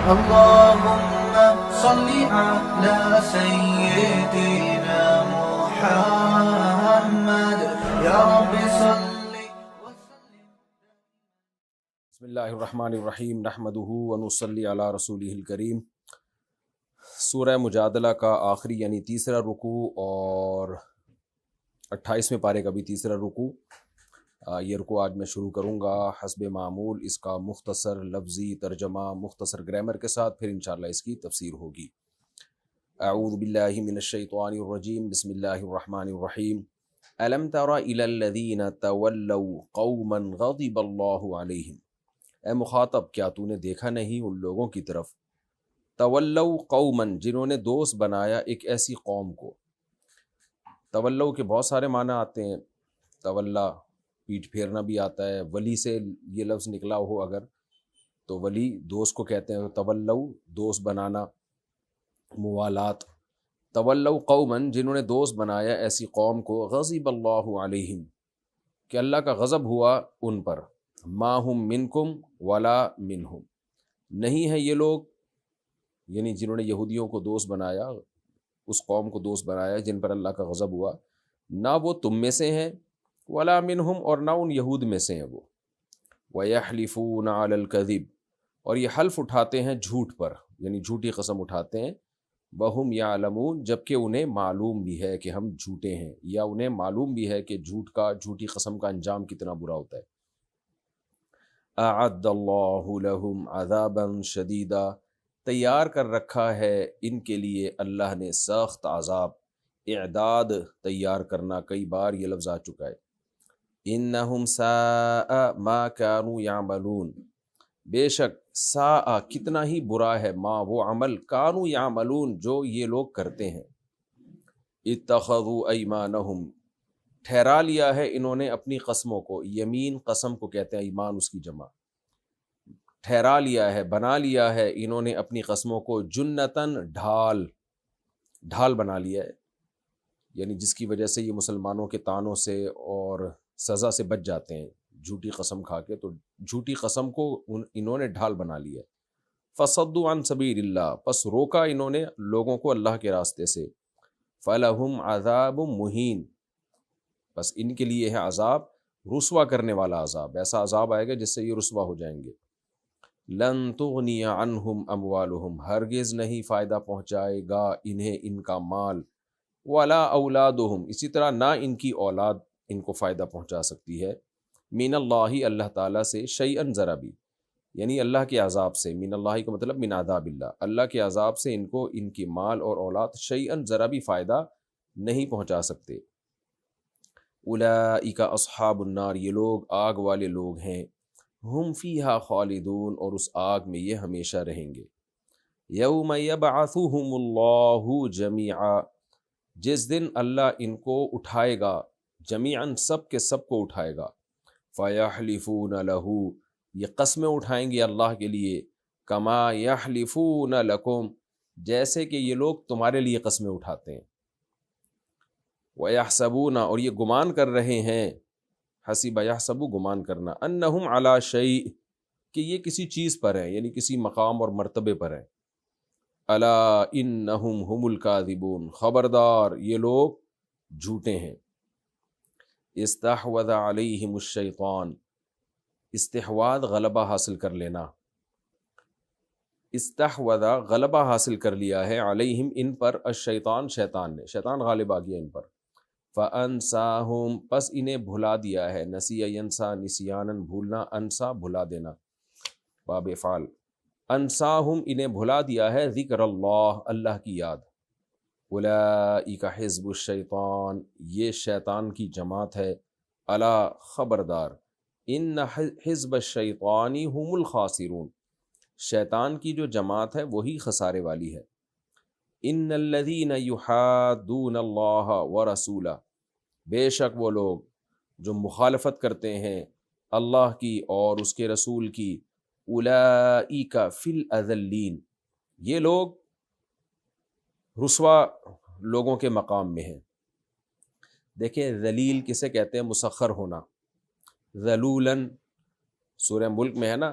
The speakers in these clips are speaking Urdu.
اللهم صل على سيدنا محمد يا رب صل وسلم. بسم اللہ الرحمن الرحیم نحمدہ ونصلی علی رسولہ الکریم. سورہ مجادلہ کا آخری یعنی تیسرا رکوع اور 28ویں پارے کا بھی تیسرا رکوع. یہ رکوع آج میں شروع کروں گا حسب معمول اس کا مختصر لفظی ترجمہ مختصر گرامر کے ساتھ، پھر انشاءاللہ اس کی تفسیر ہوگی. اعوذ باللہ من الشیطان الرجیم، بسم اللہ الرحمن الرحیم. الم تر الی الذین تولوا قوما غضب اللہ علیہم. اے مخاطب، کیا تو نے دیکھا نہیں ان لوگوں کی طرف تولوا قوما جنہوں نے دوست بنایا ایک ایسی قوم کو. تولوا کے بہت سارے معنی آتے ہیں. تولا پیٹھ پھیرنا بھی آتا ہے، ولی سے یہ لفظ نکلا ہو اگر تو ولی دوست کو کہتے ہیں. تولوا دوست بنانا، موالات. تولوا قوما جنہوں نے دوست بنایا ایسی قوم کو غضب اللہ علیہم کہ اللہ کا غضب ہوا ان پر. ما ہم منکم ولا منہم، نہیں ہے یہ لوگ، یعنی جنہوں نے یہودیوں کو دوست بنایا، اس قوم کو دوست بنایا جن پر اللہ کا غضب ہوا، نہ وہ تم میں سے ہیں، ولا منہم اور نہ ان یہود میں سے ہیں وہ. وَيَحْلِفُونَ عَلَى الْكَذِبِ اور یہ حلف اٹھاتے ہیں جھوٹ پر، یعنی جھوٹی قسم اٹھاتے ہیں. وَهُمْ يَعْلَمُونَ جبکہ انہیں معلوم بھی ہے کہ ہم جھوٹے ہیں، یا انہیں معلوم بھی ہے کہ جھوٹی قسم کا انجام کتنا برا ہوتا ہے. اعد اللہ لہم عذابا شدیدا تیار کر رکھا ہے ان کے لیے اللہ نے سخت عذاب. اعداد تیار کرنا، کئی بار یہ لفظ آ چکا ہے. انہم ساء ما کانوا یعملون بے شک ساء کتنا ہی برا ہے ما وہ عمل کانوا یعملون جو یہ لوگ کرتے ہیں. اتخذوا ایمانہم ٹھہرا لیا ہے انہوں نے اپنی قسموں کو. یمین قسم کو کہتے ہیں، ایمان اس کی جمع. ٹھہرا لیا ہے، بنا لیا ہے انہوں نے اپنی قسموں کو. جنتاً ڈھال بنا لیا ہے، یعنی جس کی وجہ سے یہ مسلمانوں کے طعنوں سے اور سزا سے بچ جاتے ہیں جھوٹی قسم کھا کے. تو جھوٹی قسم کو انہوں نے ڈھال بنا لیا ہے. فصدوا عن سبیل اللہ پس روکا انہوں نے لوگوں کو اللہ کے راستے سے. فلہم عذاب مہین بس ان کے لیے ہے عذاب رسوا کرنے والا عذاب. ایسا عذاب آئے گا جس سے یہ رسوا ہو جائیں گے. لن تغنی عنہم اموالہم ہرگز نہیں فائدہ پہنچائے گا انہیں ان کا مال. ولا اولادہم اسی طرح نہ ان کی اولاد ان کو فائدہ پہنچا سکتی ہے. من اللہ اللہ تعالیٰ سے شیئن ذرا بھی، یعنی اللہ کے عذاب سے. من اللہ کا مطلب من عذاب اللہ، اللہ کے عذاب سے ان کو ان کی مال اور اولاد شیئن ذرا بھی فائدہ نہیں پہنچا سکتے. اولئک اصحاب النار یہ لوگ آگ والے لوگ ہیں. ہم فیہا خالدون اور اس آگ میں یہ ہمیشہ رہیں گے. یوم یبعثہم اللہ جمیعا جس دن اللہ ان کو اٹھائے گا، جمیعاً سب کے سب کو اٹھائے گا. فیحلفون لہ یہ قسمیں اٹھائیں گے اللہ کے لیے. کما یحلفون لکم جیسے کہ یہ لوگ تمہارے لیے قسمیں اٹھاتے ہیں. وَيَحْسَبُونَ اور یہ گمان کر رہے ہیں، حسب یحسب گمان کرنا، انہم علی شیء کہ یہ کسی چیز پر ہیں، یعنی کسی مقام اور مرتبے پر ہیں. الا انہم ہم الکاذبون خبردار یہ لوگ جھوٹے ہیں. استحوذ علیہم الشیطان استحواذ غلبہ حاصل کر لینا. استحوذ غلبہ حاصل کر لیا ہے علیہم ان پر الشیطان شیطان نے، شیطان غالب آ گیا ان پر. فَأَنْسَاهُمْ پس انہیں بھلا دیا ہے. نسیہ ینسا نسیانن بھولنا، انسا بھلا دینا، باب افعال. انساہم انہیں بھلا دیا ہے ذکر اللہ اللہ کی یاد. اولئک حزب الشیطان یہ شیطان کی جماعت ہے. الا خبردار ان حزب الشیطان هم الخاسرون شیطان کی جو جماعت ہے وہی خسارے والی ہے. ان الذین یحادون اللہ ورسولہ بے شک وہ لوگ جو مخالفت کرتے ہیں اللہ کی اور اس کے رسول کی. اولئک فی الاذلین یہ لوگ رسوا لوگوں کے مقام میں ہیں. دیکھیں ذلیل کسے کہتے ہیں؟ مسخر ہونا. ذلولن سورہ ملک میں ہے نا،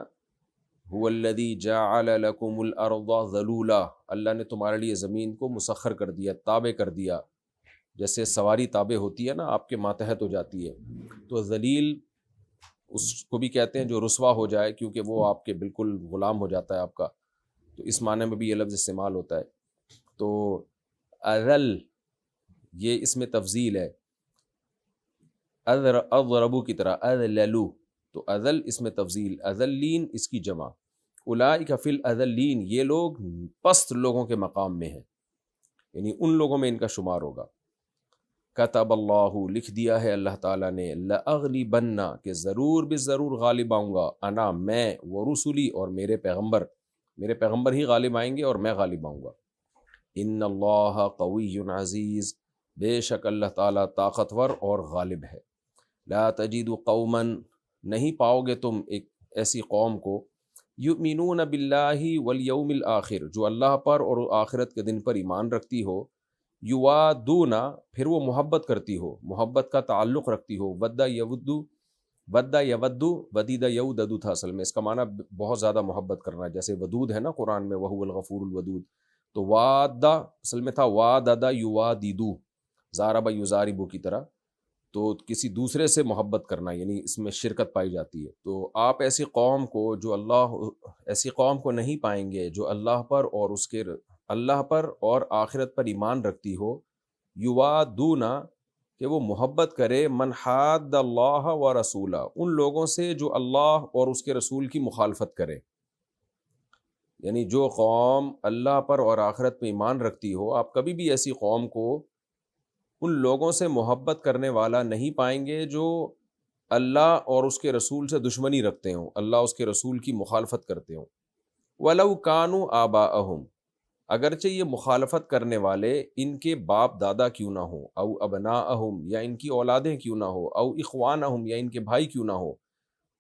هو الذی جعل لکم الارض ذلولا، اللہ نے تمہارے لیے زمین کو مسخر کر دیا، تابع کر دیا، جیسے سواری تابع ہوتی ہے نا، آپ کے ماتحت ہو جاتی ہے، تو ذلیل اس کو بھی کہتے ہیں جو رسوا ہو جائے، کیونکہ وہ آپ کے بالکل غلام ہو جاتا ہے آپ کا، تو اس معنی میں بھی یہ لفظ استعمال ہوتا ہے۔ تو اذل یہ اس میں تفضیل ہے، اضربو کی طرح اذللو، تو اذل اس میں تفضیل، اذلین اس کی جمع، اولئک فی الاذلین یہ لوگ پست لوگوں کے مقام میں ہیں، یعنی ان لوگوں میں ان کا شمار ہوگا۔ کتب اللہ لکھ دیا ہے اللہ تعالیٰ نے، لأغلبن کہ ضرور بالضرور غالب آؤں گا، انا میں، ورسلی اور میرے پیغمبر ہی غالب آئیں گے اور میں غالب آؤں گا۔ ان اللہ قوی عزیز، بے شک اللہ تعالیٰ طاقتور اور غالب ہے۔ لا تجد قوما نہیں پاؤ گے تم ایک ایسی قوم کو، یؤمنون باللہ والیوم الآخر جو اللہ پر اور آخرت کے دن پر ایمان رکھتی ہو، یوادونا پھر وہ محبت کرتی ہو، محبت کا تعلق رکھتی ہو، ودہ یودو، ودہ یودو، ودیدہ یوددو تھا اصل میں، اس کا معنی بہت زیادہ محبت کرنا، جیسے ودود ہے نا قرآن میں، وہو الغفور الودود، تو وادہ اصل میں تھا واددہ یوادیدو، زاربہ یزاربو کی طرح، تو کسی دوسرے سے محبت کرنا، یعنی اس میں شرکت پائی جاتی ہے۔ تو آپ ایسی قوم کو ایسی قوم کو نہیں پائیں گے جو اللہ پر اور آخرت پر ایمان رکھتی ہو، یوادونا کہ وہ محبت کرے، من حاد اللہ و رسولہ ان لوگوں سے جو اللہ اور اس کے رسول کی مخالفت کرے، یعنی جو قوم اللہ پر اور آخرت پہ ایمان رکھتی ہو، آپ کبھی بھی ایسی قوم کو ان لوگوں سے محبت کرنے والا نہیں پائیں گے جو اللہ اور اس کے رسول سے دشمنی رکھتے ہوں، اللہ اس کے رسول کی مخالفت کرتے ہوں۔ وَلَوْ كَانُوا آبَاءَهُمْ اگرچہ یہ مخالفت کرنے والے ان کے باپ دادا کیوں نہ ہوں، او ابناءہم یا ان کی اولادیں کیوں نہ ہو، او اخوانہم یا ان کے بھائی کیوں نہ ہو،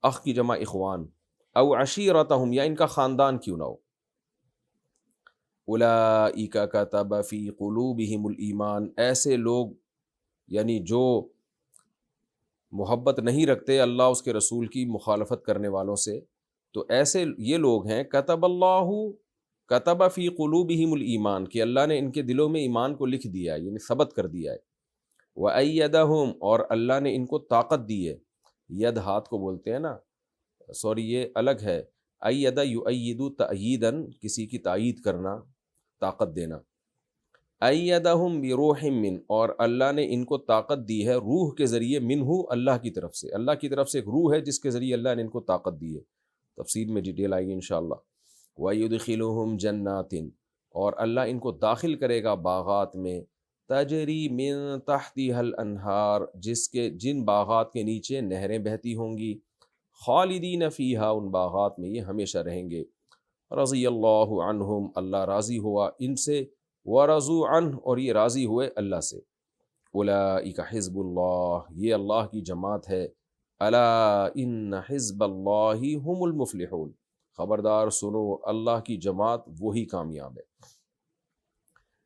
اخ کی جمع اخوان، او عشیرتہم یا ان کا خاندان کیوں نہ ہو، اولئک کتب فی قلوبہم الایمان ایسے لوگ یعنی جو محبت نہیں رکھتے اللہ اس کے رسول کی مخالفت کرنے والوں سے، تو ایسے یہ لوگ ہیں کتب فی قلوبہم الایمان کہ اللہ نے ان کے دلوں میں ایمان کو لکھ دیا ہے، یعنی ثبت کر دیا ہے، وَأَيَّدَهُمْ اور اللہ نے ان کو طاقت دی ہے، ید ہاتھ کو بولتے ہیں نا، سوری یہ الگ ہے، ایدہ یؤید تأییداً کسی کی تائید کرنا، طاقت دینا، ایدہم بروح من اور اللہ نے ان کو طاقت دی ہے روح کے ذریعے، منہ اللہ کی طرف سے، اللہ کی طرف سے ایک روح ہے جس کے ذریعے اللہ نے ان کو طاقت دی ہے، تفسیر میں ڈیٹیل آئے گی انشاءاللہ۔ وَيُدْخِلُهُمْ جَنَّاتٍ اور اللہ ان کو داخل کرے گا باغات میں، تجری من تحتها الانہار جن باغات کے نیچے نہریں بہتی ہوں گی، خالدین فیہا ان باغات میں یہ ہمیشہ رہیں گے، رضی اللہ عنہم اللہ راضی ہوا ان سے، ورضوا عنہ اور یہ راضی ہوئے اللہ سے، اولئک حزب اللہ یہ اللہ کی جماعت ہے، الا ان حزب اللہ هم المفلحون خبردار سنو اللہ کی جماعت وہی کامیاب ہے۔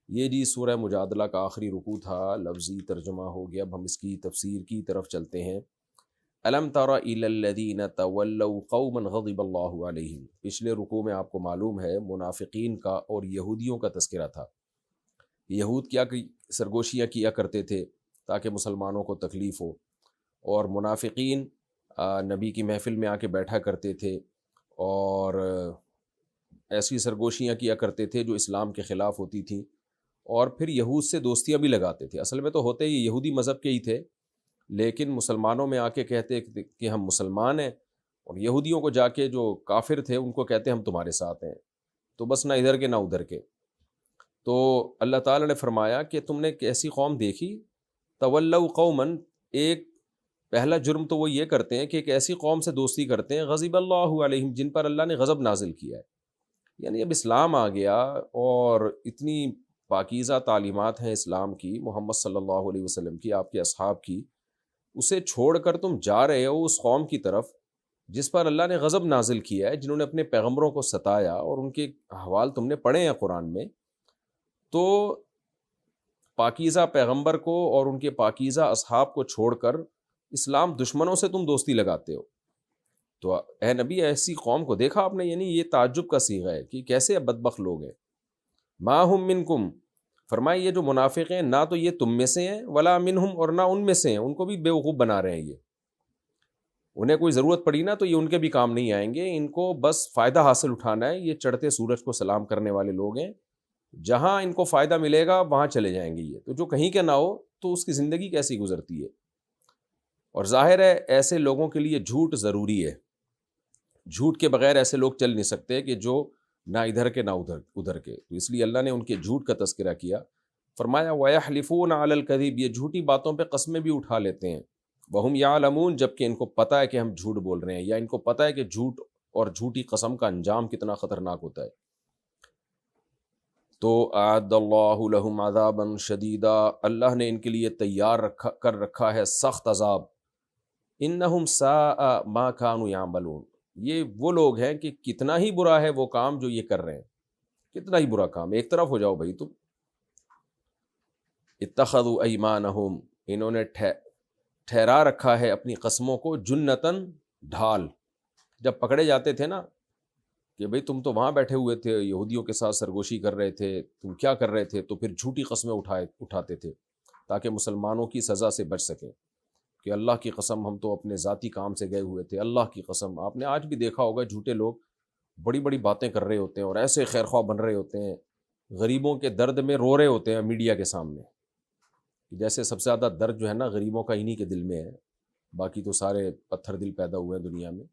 یہ جی سورہ مجادلہ کا آخری رکوع تھا، لفظی ترجمہ ہو گیا، اب ہم اس کی تفسیر کی طرف چلتے ہیں۔ الم تر الی الذین تولوا قوما غضب اللہ علیہم، پچھلے رکوع میں آپ کو معلوم ہے منافقین کا اور یہودیوں کا تذکرہ تھا، یہود کیا سرگوشیاں کیا کرتے تھے تاکہ مسلمانوں کو تکلیف ہو، اور منافقین نبی کی محفل میں آ کے بیٹھا کرتے تھے اور ایسی سرگوشیاں کیا کرتے تھے جو اسلام کے خلاف ہوتی تھیں، اور پھر یہود سے دوستیاں بھی لگاتے تھے، اصل میں تو ہوتے ہی یہودی مذہب کے ہی تھے، لیکن مسلمانوں میں آ کے کہتے کہ ہم مسلمان ہیں، اور یہودیوں کو جا کے جو کافر تھے ان کو کہتے ہم تمہارے ساتھ ہیں، تو بس نہ ادھر کے نہ ادھر کے۔ تو اللہ تعالیٰ نے فرمایا کہ تم نے ایسی قوم دیکھی، تولوا قوماً ایک پہلا جرم تو وہ یہ کرتے ہیں کہ ایک ایسی قوم سے دوستی کرتے ہیں غضب اللہ علیہم جن پر اللہ نے غضب نازل کیا ہے، یعنی اب اسلام آ گیا اور اتنی پاکیزہ تعلیمات ہیں اسلام کی، محمد صلی اللہ علیہ وسلم کی، آپ کے اصحاب کی، اسے چھوڑ کر تم جا رہے ہو اس قوم کی طرف جس پر اللہ نے غضب نازل کیا ہے، جنہوں نے اپنے پیغمبروں کو ستایا، اور ان کے احوال تم نے پڑھے ہیں قرآن میں، تو پاکیزہ پیغمبر کو اور ان کے پاکیزہ اصحاب کو چھوڑ کر اسلام دشمنوں سے تم دوستی لگاتے ہو، تو اے نبی ایسی قوم کو دیکھا آپ نے، یعنی یہ تعجب کا صیغہ ہے کہ کیسے بدبخت لوگ ہیں. ما ہم منکم، فرمائے یہ جو منافق ہیں نہ تو یہ تم میں سے ہیں، ولا منہم، اور نہ ان میں سے ہیں، ان کو بھی بیوقوف بنا رہے ہیں. یہ انہیں کوئی ضرورت پڑی نا تو یہ ان کے بھی کام نہیں آئیں گے، ان کو بس فائدہ حاصل اٹھانا ہے. یہ چڑھتے سورج کو سلام کرنے والے لوگ ہیں، جہاں ان کو فائدہ ملے گا وہاں چلے جائیں گے. یہ تو جو کہیں کے نہ ہو تو اس کی زندگی کیسی گزرتی ہے. اور ظاہر ہے ایسے لوگوں کے لیے جھوٹ ضروری ہے. جھوٹ کے بغیر ایسے لوگ چل نہیں سکتے کہ جو نہ ادھر کے نہ ادھر کے. تو اس لیے اللہ نے ان کے جھوٹ کا تذکرہ کیا. فرمایا وَيَحْلِفُونَ عَلَى الْكَذِبِ، یہ جھوٹی باتوں پہ قسمیں بھی اٹھا لیتے ہیں. وَهُمْ يَعْلَمُونَ، جبکہ ان کو پتہ ہے کہ ہم جھوٹ بول رہے ہیں، یا ان کو پتہ ہے کہ جھوٹ اور جھوٹی قسم کا انجام کتنا خطرناک ہوتا ہے. تو اعد اللہ لہم عذابا شدیدا، اللہ نے ان کے لیے تیار کر رکھا ہے سخت عذاب. انہم ساء ما کانوا یعملون، یہ وہ لوگ ہیں کہ کتنا ہی برا ہے وہ کام جو یہ کر رہے ہیں، کتنا ہی برا کام. ایک طرف ہو جاؤ بھائی تم. اتخذوا ایمانہم، انہوں نے ٹھہرا رکھا ہے اپنی قسموں کو، جنتاً، ڈھال. جب پکڑے جاتے تھے نا کہ بھئی تم تو وہاں بیٹھے ہوئے تھے یہودیوں کے ساتھ سرگوشی کر رہے تھے، تم کیا کر رہے تھے، تو پھر جھوٹی قسمیں اٹھاتے تھے تاکہ مسلمانوں کی سزا سے بچ سکیں کہ اللہ کی قسم ہم تو اپنے ذاتی کام سے گئے ہوئے تھے، اللہ کی قسم. آپ نے آج بھی دیکھا ہوگا جھوٹے لوگ بڑی بڑی باتیں کر رہے ہوتے ہیں اور ایسے خیرخواہ بن رہے ہوتے ہیں، غریبوں کے درد میں رو رہے ہوتے ہیں میڈیا کے سامنے. جیسے سب سے زیادہ درد جو ہے نا غریبوں کا انہی کے دل میں ہے، باقی تو سارے پتھر دل پیدا ہوئے ہیں دنیا میں.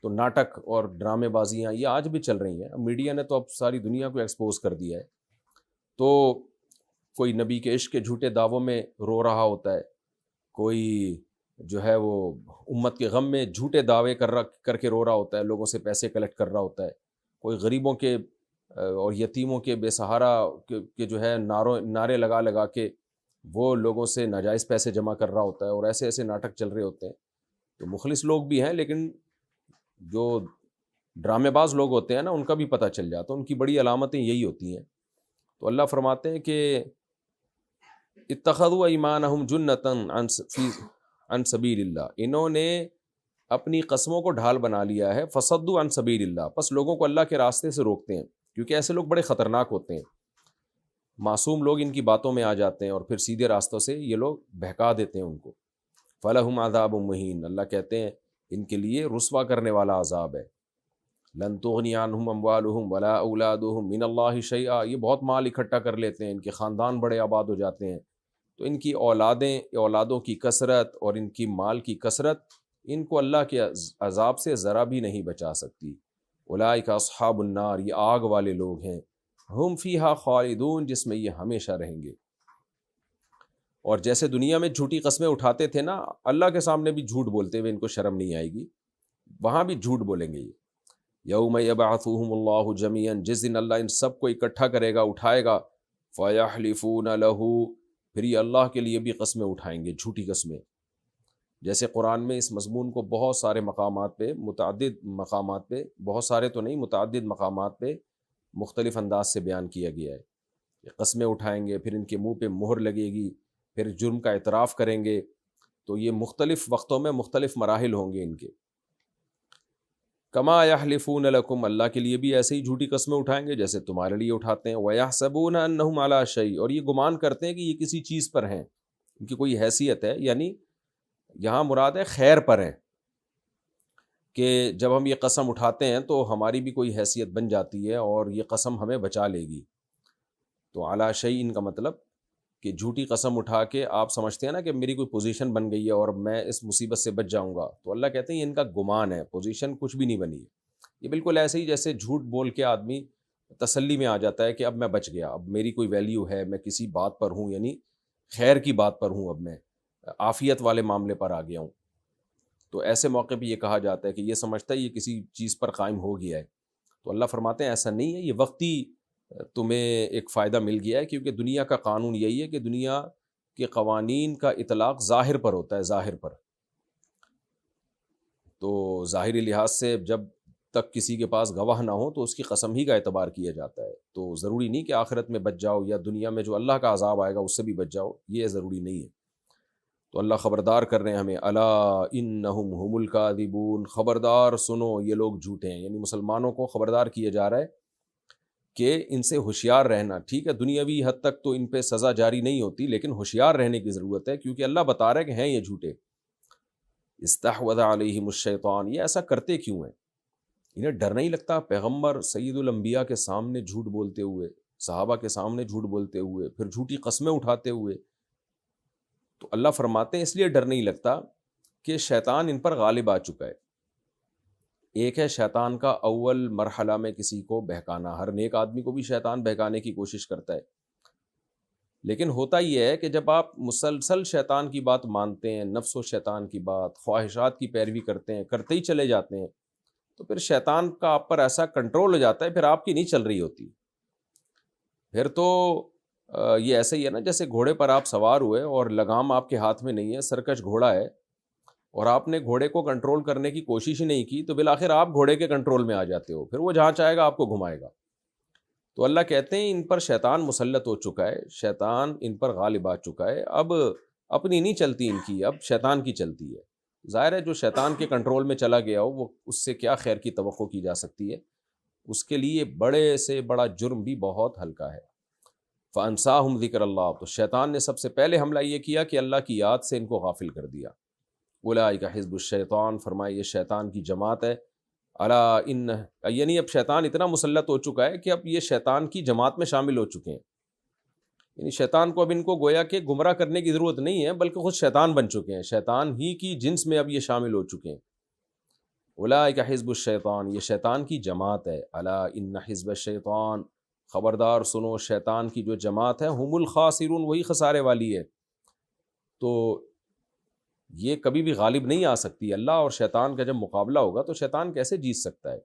تو ناٹک اور ڈرامے بازیاں یہ آج بھی چل رہی ہیں. میڈیا نے تو اب ساری دنیا کو ایکسپوز کر دیا ہے. تو کوئی نبی کے عشق کے جھوٹے دعووں میں رو رہا ہوتا ہے، کوئی جو ہے وہ امت کے غم میں جھوٹے دعوے کر کے رو رہا ہوتا ہے، لوگوں سے پیسے کلیکٹ کر رہا ہوتا ہے. کوئی غریبوں کے اور یتیموں کے بے سہارا کے جو ہے نعرے لگا لگا کے وہ لوگوں سے ناجائز پیسے جمع کر رہا ہوتا ہے، اور ایسے ایسے ناٹک چل رہے ہوتے ہیں. تو مخلص لوگ بھی ہیں، لیکن جو ڈرامے باز لوگ ہوتے ہیں نا ان کا بھی پتہ چل جاتا ہے. ان کی بڑی علامتیں یہی ہوتی ہیں. تو اللہ فرماتے ہیں کہ اتخذوا ایمانہم جنتاً عن سبیل اللہ، انہوں نے اپنی قسموں کو ڈھال بنا لیا ہے. فصدوا عن سبیل اللہ، پس لوگوں کو اللہ کے راستے سے روکتے ہیں، کیونکہ ایسے لوگ بڑے خطرناک ہوتے ہیں. معصوم لوگ ان کی باتوں میں آ جاتے ہیں اور پھر سیدھے راستوں سے یہ لوگ بہکا دیتے ہیں ان کو. فلہم عذاب مہین، اللہ کہتے ہیں ان کے لیے رسوا کرنے والا عذاب ہے. لن تغنی عنہم اموالہم ولا اولادہم من اللہ شیئا، یہ بہت مال اکٹھا کر لیتے ہیں، ان کے خاندان بڑے آباد ہو جاتے ہیں، تو ان کی اولادوں کی کثرت اور ان کی مال کی کثرت ان کو اللہ کے عذاب سے ذرا بھی نہیں بچا سکتی. اولئک اصحاب النار، یہ آگ والے لوگ ہیں، ہم فیہا خالدون، جس میں یہ ہمیشہ رہیں گے. اور جیسے دنیا میں جھوٹی قسمیں اٹھاتے تھے نا، اللہ کے سامنے بھی جھوٹ بولتے ہوئے ان کو شرم نہیں آئے گی، وہاں بھی جھوٹ بولیں گے. یہ یوم یبعثہم اللہ جمیعا، جس دن اللہ ان سب کو اکٹھا کرے گا، اٹھائے گا. فیحلفون لہ، پھر یہ اللہ کے لیے بھی قسمیں اٹھائیں گے، جھوٹی قسمیں. جیسے قرآن میں اس مضمون کو بہت سارے مقامات پہ، متعدد مقامات پہ، بہت سارے تو نہیں، متعدد مقامات پہ مختلف انداز سے بیان کیا گیا ہے. قسمیں اٹھائیں گے، پھر ان کے منہ پہ مہر لگے گی، پھر جرم کا اعتراف کریں گے. تو یہ مختلف وقتوں میں مختلف مراحل ہوں گے ان کے. کما یحلفون لکم، اللہ کے لیے بھی ایسے ہی جھوٹی قسمیں اٹھائیں گے جیسے تمہارے لیے اٹھاتے ہیں. ویحسبون انہم علی شیء، اور یہ گمان کرتے ہیں کہ یہ کسی چیز پر ہیں، ان کی کوئی حیثیت ہے. یعنی یہاں مراد ہے خیر پر ہیں، کہ جب ہم یہ قسم اٹھاتے ہیں تو ہماری بھی کوئی حیثیت بن جاتی ہے اور یہ قسم ہمیں بچا لے گی. تو علی شیء ان کا مطلب کہ جھوٹی قسم اٹھا کے آپ سمجھتے ہیں نا کہ میری کوئی پوزیشن بن گئی ہے اور میں اس مصیبت سے بچ جاؤں گا. تو اللہ کہتے ہیں یہ ان کا گمان ہے، پوزیشن کچھ بھی نہیں بنی ہے. یہ بالکل ایسے ہی جیسے جھوٹ بول کے آدمی تسلی میں آ جاتا ہے کہ اب میں بچ گیا، اب میری کوئی ویلیو ہے، میں کسی بات پر ہوں، یعنی خیر کی بات پر ہوں، اب میں عافیت والے معاملے پر آ گیا ہوں. تو ایسے موقع پہ یہ کہا جاتا ہے کہ یہ سمجھتا ہے یہ کسی چیز پر قائم ہو گیا ہے. تو اللہ فرماتے ہیں ایسا نہیں ہے، یہ وقتی تمہیں ایک فائدہ مل گیا ہے، کیونکہ دنیا کا قانون یہی ہے کہ دنیا کے قوانین کا اطلاق ظاہر پر ہوتا ہے، ظاہر پر. تو ظاہری لحاظ سے جب تک کسی کے پاس گواہ نہ ہو تو اس کی قسم ہی کا اعتبار کیا جاتا ہے. تو ضروری نہیں کہ آخرت میں بچ جاؤ یا دنیا میں جو اللہ کا عذاب آئے گا اس سے بھی بچ جاؤ، یہ ضروری نہیں ہے. تو اللہ خبردار کر رہے ہیں ہمیں، الا انہم هم الکاذبون، خبردار سنو یہ لوگ جھوٹے ہیں، یعنی مسلمانوں کو خبردار کیا جا رہا ہے کہ ان سے ہوشیار رہنا۔ ٹھیک ہے دنیاوی حد تک تو ان پہ سزا جاری نہیں ہوتی، لیکن ہوشیار رہنے کی ضرورت ہے، کیونکہ اللہ بتا رہا ہے کہ ہیں یہ جھوٹے۔ استحوذ علیہم الشیطان، یہ ایسا کرتے کیوں ہیں؟ انہیں ڈر نہیں لگتا پیغمبر سید الانبیاء کے سامنے جھوٹ بولتے ہوئے، صحابہ کے سامنے جھوٹ بولتے ہوئے، پھر جھوٹی قسمیں اٹھاتے ہوئے؟ تو اللہ فرماتے ہیں اس لیے ڈر نہیں لگتا کہ شیطان ان پر غالب آ چکا ہے۔ ایک ہے شیطان کا اول مرحلہ میں کسی کو بہکانا، ہر نیک آدمی کو بھی شیطان بہکانے کی کوشش کرتا ہے، لیکن ہوتا یہ ہے کہ جب آپ مسلسل شیطان کی بات مانتے ہیں، نفس و شیطان کی بات، خواہشات کی پیروی کرتے ہیں، کرتے ہی چلے جاتے ہیں، تو پھر شیطان کا آپ پر ایسا کنٹرول ہو جاتا ہے، پھر آپ کی نہیں چل رہی ہوتی۔ پھر تو یہ ایسا ہی ہے نا جیسے گھوڑے پر آپ سوار ہوئے اور لگام آپ کے ہاتھ میں نہیں ہے، سرکش گھوڑا ہے، اور آپ نے گھوڑے کو کنٹرول کرنے کی کوشش ہی نہیں کی، تو بالآخر آپ گھوڑے کے کنٹرول میں آ جاتے ہو، پھر وہ جہاں چاہے گا آپ کو گھمائے گا۔ تو اللہ کہتے ہیں ان پر شیطان مسلط ہو چکا ہے، شیطان ان پر غالب آ چکا ہے، اب اپنی نہیں چلتی ان کی، اب شیطان کی چلتی ہے۔ ظاہر ہے جو شیطان کے کنٹرول میں چلا گیا ہو وہ اس سے کیا خیر کی توقع کی جا سکتی ہے، اس کے لیے بڑے سے بڑا جرم بھی بہت ہلکا ہے۔ فَأَنْسَاهُمْ ذِكْرَ اللَّهِ، تو شیطان نے سب سے پہلے حملہ یہ کیا کہ اللہ کی یاد سے ان کو غافل کر دیا۔ اولئک حزب الشیطان، فرمائے یہ شیطان کی جماعت ہے۔ الا ان، یعنی اب شیطان اتنا مسلط ہو چکا ہے کہ اب یہ شیطان کی جماعت میں شامل ہو چکے ہیں، یعنی شیطان کو اب ان کو گویا کہ گمراہ کرنے کی ضرورت نہیں ہے، بلکہ خود شیطان بن چکے ہیں، شیطان ہی کی جنس میں اب یہ شامل ہو چکے ہیں۔ اولئک حزب الشیطان، یہ شیطان کی جماعت ہے۔ الا ان حزب الشیطان، خبردار سنو شیطان کی جو جماعت ہے، ہم الخاسرون، وہی خسارے والی ہے۔ تو یہ کبھی بھی غالب نہیں آ سکتی، اللہ اور شیطان کا جب مقابلہ ہوگا تو شیطان کیسے جیت سکتا ہے؟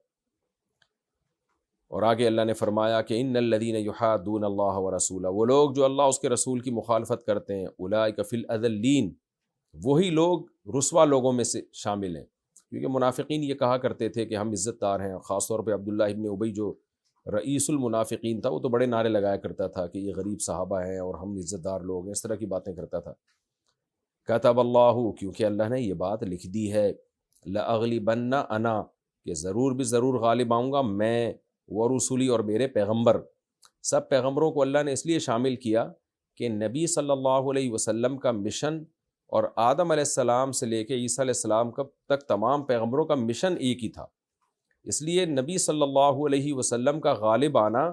اور آگے اللہ نے فرمایا کہ ان الذین یحادون اللہ ورسولہ، وہ لوگ جو اللہ اس کے رسول کی مخالفت کرتے ہیں، اولئک فی الاذلین، وہی لوگ رسوا لوگوں میں سے شامل ہیں، کیونکہ منافقین یہ کہا کرتے تھے کہ ہم عزت دار ہیں، خاص طور پہ عبداللہ ابن ابی جو رئیس المنافقین تھا، وہ تو بڑے نعرے لگایا کرتا تھا کہ یہ غریب صحابہ ہیں اور ہم عزت دار لوگ ہیں، اس طرح کی باتیں کرتا تھا۔ کتب اللہ، کیونکہ اللہ نے یہ بات لکھ دی ہے، لأغلبن انا، کہ ضرور بھی ضرور غالب آؤں گا میں، ورسولی، اور میرے پیغمبر۔ سب پیغمبروں کو اللہ نے اس لیے شامل کیا کہ نبی صلی اللہ علیہ وسلم کا مشن، اور آدم علیہ السلام سے لے کے عیسیٰ علیہ السلام تک تمام پیغمبروں کا مشن ایک ہی تھا، اس لیے نبی صلی اللہ علیہ وسلم کا غالب آنا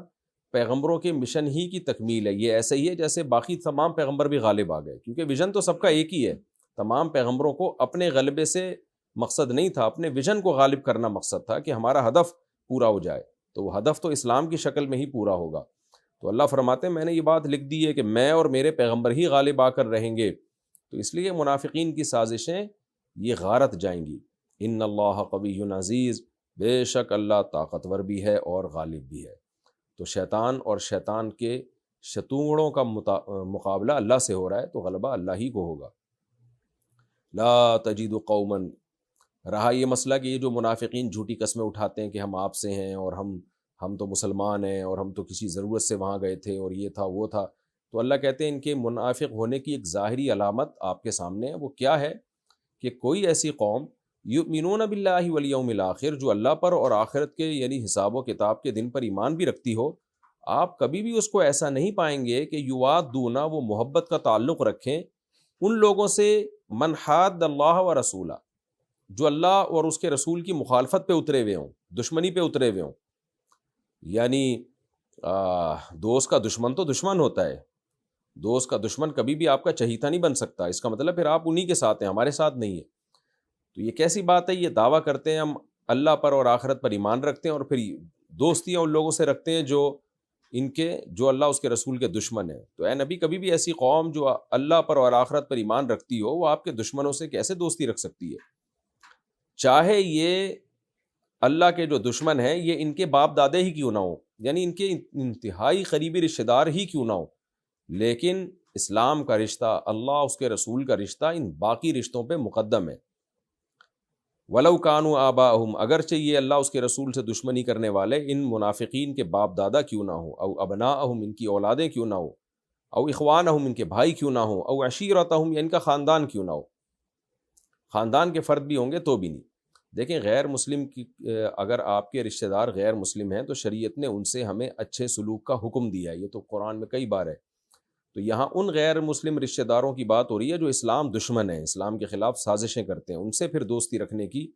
پیغمبروں کے مشن ہی کی تکمیل ہے۔ یہ ایسے ہی ہے جیسے باقی تمام پیغمبر بھی غالب آ گئے، کیونکہ ویژن تو سب کا ایک ہی ہے، تمام پیغمبروں کو اپنے غلبے سے مقصد نہیں تھا، اپنے ویژن کو غالب کرنا مقصد تھا کہ ہمارا ہدف پورا ہو جائے، تو وہ ہدف تو اسلام کی شکل میں ہی پورا ہوگا۔ تو اللہ فرماتے ہیں میں نے یہ بات لکھ دی ہے کہ میں اور میرے پیغمبر ہی غالب آ کر رہیں گے، تو اس لیے منافقین کی سازشیں یہ غارت جائیں گی۔ ان اللہ قوی عزیز، بے شک اللہ طاقتور بھی ہے اور غالب بھی ہے۔ تو شیطان اور شیطان کے شتونگڑوں کا مقابلہ اللہ سے ہو رہا ہے، تو غلبہ اللہ ہی کو ہوگا۔ لا تجد قوما، رہا یہ مسئلہ کہ یہ جو منافقین جھوٹی قسمیں اٹھاتے ہیں کہ ہم آپ سے ہیں اور ہم تو مسلمان ہیں اور ہم تو کسی ضرورت سے وہاں گئے تھے اور یہ تھا وہ تھا، تو اللہ کہتے ہیں ان کے منافق ہونے کی ایک ظاہری علامت آپ کے سامنے ہے۔ وہ کیا ہے؟ کہ کوئی ایسی قوم یؤمنون باللہ والیوم الآخر، جو اللہ پر اور آخرت کے یعنی حساب و کتاب کے دن پر ایمان بھی رکھتی ہو، آپ کبھی بھی اس کو ایسا نہیں پائیں گے کہ یوادون، وہ محبت کا تعلق رکھیں ان لوگوں سے، من حاد اللہ و رسولہ، جو اللہ اور اس کے رسول کی مخالفت پہ اترے ہوئے ہوں، دشمنی پہ اترے ہوئے ہوں۔ یعنی دوست کا دشمن تو دشمن ہوتا ہے، دوست کا دشمن کبھی بھی آپ کا چہیتا نہیں بن سکتا، اس کا مطلب پھر آپ انہی کے ساتھ ہیں، ہمارے ساتھ نہیں ہے۔ تو یہ کیسی بات ہے؟ یہ دعویٰ کرتے ہیں ہم اللہ پر اور آخرت پر ایمان رکھتے ہیں، اور پھر دوستیاں ان لوگوں سے رکھتے ہیں جو اللہ اس کے رسول کے دشمن ہیں۔ تو اے نبی، کبھی بھی ایسی قوم جو اللہ پر اور آخرت پر ایمان رکھتی ہو، وہ آپ کے دشمنوں سے کیسے دوستی رکھ سکتی ہے؟ چاہے یہ اللہ کے جو دشمن ہیں یہ ان کے باپ دادے ہی کیوں نہ ہوں، یعنی ان کے انتہائی قریبی رشتہ دار ہی کیوں نہ ہوں، لیکن اسلام کا رشتہ، اللہ اس کے رسول کا رشتہ ان باقی رشتوں پہ مقدم ہے۔ وَلَوْ كَانُوا آبَاءَهُمْ، اگرچہ یہ اللہ اس کے رسول سے دشمنی کرنے والے ان منافقین کے باپ دادا کیوں نہ ہوں، او ابناءہم، ان کی اولادیں کیوں نہ ہوں، او اخوانہم ان کے بھائی کیوں نہ ہوں، او عشیرتہم یا ان کا خاندان کیوں نہ ہو، خاندان کے فرد بھی ہوں گے تو بھی نہیں۔ دیکھیں غیر مسلم کی اگر آپ کے رشتہ دار غیر مسلم ہیں تو شریعت نے ان سے ہمیں اچھے سلوک کا حکم دیا ہے، یہ تو قرآن میں کئی بار ہے۔ تو یہاں ان غیر مسلم رشتہ داروں کی بات ہو رہی ہے جو اسلام دشمن ہیں، اسلام کے خلاف سازشیں کرتے ہیں، ان سے پھر دوستی رکھنے کی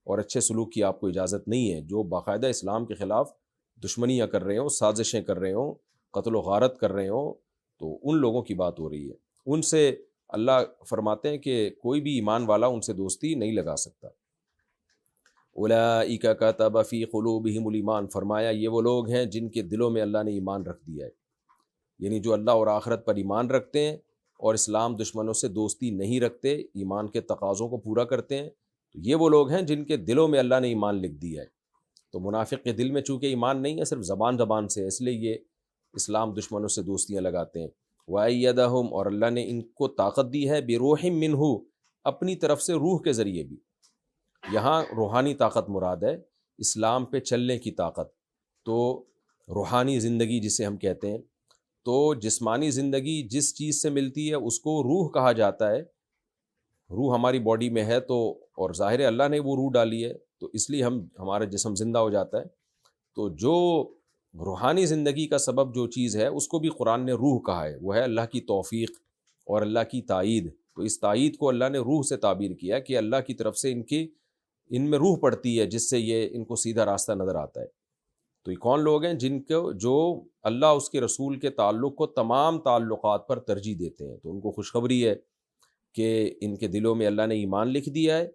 اور اچھے سلوک کی آپ کو اجازت نہیں ہے۔ جو باقاعدہ اسلام کے خلاف دشمنیاں کر رہے ہوں، سازشیں کر رہے ہوں، قتل و غارت کر رہے ہوں، تو ان لوگوں کی بات ہو رہی ہے۔ ان سے اللہ فرماتے ہیں کہ کوئی بھی ایمان والا ان سے دوستی نہیں لگا سکتا۔ اولئک کتب فی قلوبہم الایمان، فرمایا یہ وہ لوگ ہیں جن کے دلوں میں اللہ نے ایمان رکھ دیا ہے، یعنی جو اللہ اور آخرت پر ایمان رکھتے ہیں اور اسلام دشمنوں سے دوستی نہیں رکھتے، ایمان کے تقاضوں کو پورا کرتے ہیں، تو یہ وہ لوگ ہیں جن کے دلوں میں اللہ نے ایمان لکھ دیا ہے۔ تو منافق کے دل میں چونکہ ایمان نہیں ہے، صرف زبان سے ہے، اس لیے یہ اسلام دشمنوں سے دوستیاں لگاتے ہیں۔ وَأَيَّدَهُمْ، اور اللہ نے ان کو طاقت دی ہے، بِرُوحٍ مِّنْهُ، اپنی طرف سے روح کے ذریعے بھی۔ یہاں روحانی طاقت مراد ہے، اسلام پہ چلنے کی طاقت۔ تو روحانی زندگی جسے ہم کہتے ہیں، تو جسمانی زندگی جس چیز سے ملتی ہے اس کو روح کہا جاتا ہے۔ روح ہماری باڈی میں ہے تو، اور ظاہر ہے اللہ نے وہ روح ڈالی ہے تو اس لیے ہمارا جسم زندہ ہو جاتا ہے۔ تو جو روحانی زندگی کا سبب جو چیز ہے اس کو بھی قرآن نے روح کہا ہے، وہ ہے اللہ کی توفیق اور اللہ کی تائید۔ تو اس تائید کو اللہ نے روح سے تعبیر کیا کہ اللہ کی طرف سے ان میں روح پڑتی ہے جس سے یہ ان کو سیدھا راستہ نظر آتا ہے۔ تو یہ کون لوگ ہیں؟ جن کو جو اللہ اس کے رسول کے تعلق کو تمام تعلقات پر ترجیح دیتے ہیں، تو ان کو خوشخبری ہے کہ ان کے دلوں میں اللہ نے ایمان لکھ دیا ہے،